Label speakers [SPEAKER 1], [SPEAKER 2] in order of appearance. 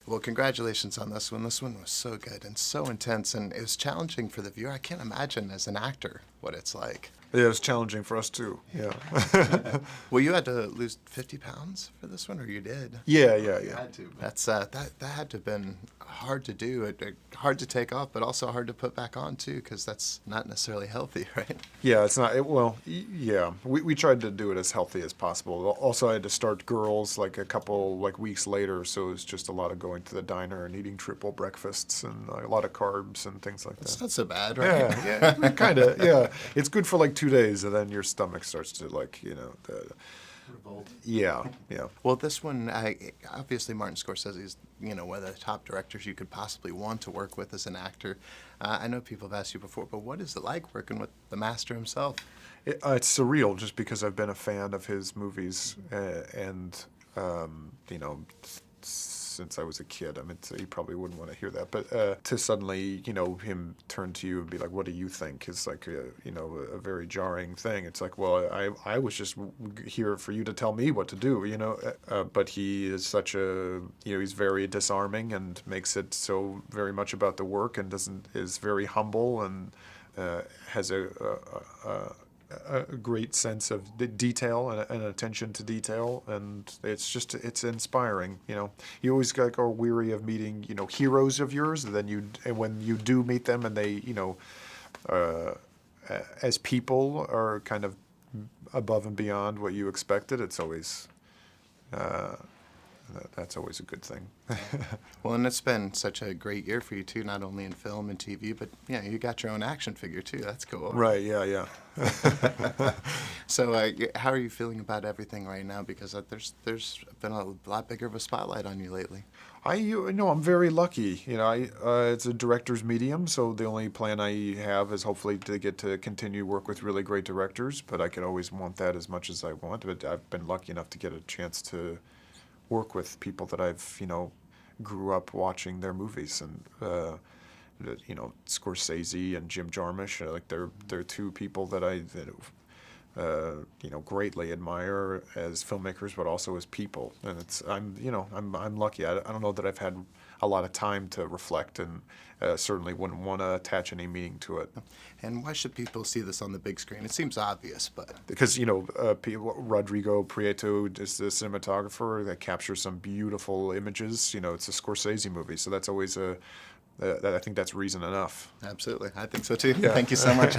[SPEAKER 1] Well, congratulations on this one. This one was so good and so intense, and it was challenging for the viewer. I can't imagine as an actor what it's like.
[SPEAKER 2] Yeah, it was challenging for us too. Yeah.
[SPEAKER 1] Well, you had to lose 50 pounds for this one, or you did?
[SPEAKER 2] Yeah.
[SPEAKER 1] You had to. That's that had to have been hard to do, hard to take off, but also hard to put back on too, because that's not necessarily healthy, right?
[SPEAKER 2] Yeah, it's not. Yeah, we tried to do it as healthy as possible. Also, I had to start girls like a couple weeks later, so it was just a lot of going to the diner and eating triple breakfasts and a lot of carbs and things like
[SPEAKER 1] It's
[SPEAKER 2] that.
[SPEAKER 1] not so bad, right?
[SPEAKER 2] Yeah, kind of. Yeah, it's good for like 2 days, and then your stomach starts to
[SPEAKER 1] Revolt.
[SPEAKER 2] Yeah.
[SPEAKER 1] Well, this one, obviously Martin Scorsese's, one of the top directors you could possibly want to work with as an actor. I know people have asked you before, but what is it like working with the master himself?
[SPEAKER 2] It's surreal just because I've been a fan of his movies and since I was a kid. I mean, so you probably wouldn't want to hear that, but to suddenly, him turn to you and be like, "What do you think?" is like a very jarring thing. It's like, well, I was just here for you to tell me what to do, but he is such a, he's very disarming and makes it so very much about the work and is very humble and has a great sense of detail and attention to detail, and it's inspiring. You always go weary of meeting heroes of yours, and then when you do meet them and they as people are kind of above and beyond what you expected, it's always that's always a good thing.
[SPEAKER 1] Well, and it's been such a great year for you too, not only in film and TV, but you got your own action figure too. That's cool.
[SPEAKER 2] Right? Yeah.
[SPEAKER 1] So, how are you feeling about everything right now? Because there's been a lot bigger of a spotlight on you lately.
[SPEAKER 2] I'm very lucky. It's a director's medium, so the only plan I have is hopefully to get to continue to work with really great directors. But I could always want that as much as I want. But I've been lucky enough to get a chance to work with people that I've grew up watching their movies, and Scorsese and Jim Jarmusch. They're two people that I greatly admire as filmmakers, but also as people. And I'm lucky. I don't know that I've had a lot of time to reflect, and certainly wouldn't want to attach any meaning to it.
[SPEAKER 1] And why should people see this on the big screen? It seems obvious, but
[SPEAKER 2] because Rodrigo Prieto is the cinematographer that captures some beautiful images. It's a Scorsese movie, so that's always I think that's reason enough.
[SPEAKER 1] absolutely, I think so too.
[SPEAKER 2] Yeah.
[SPEAKER 1] Thank you so much.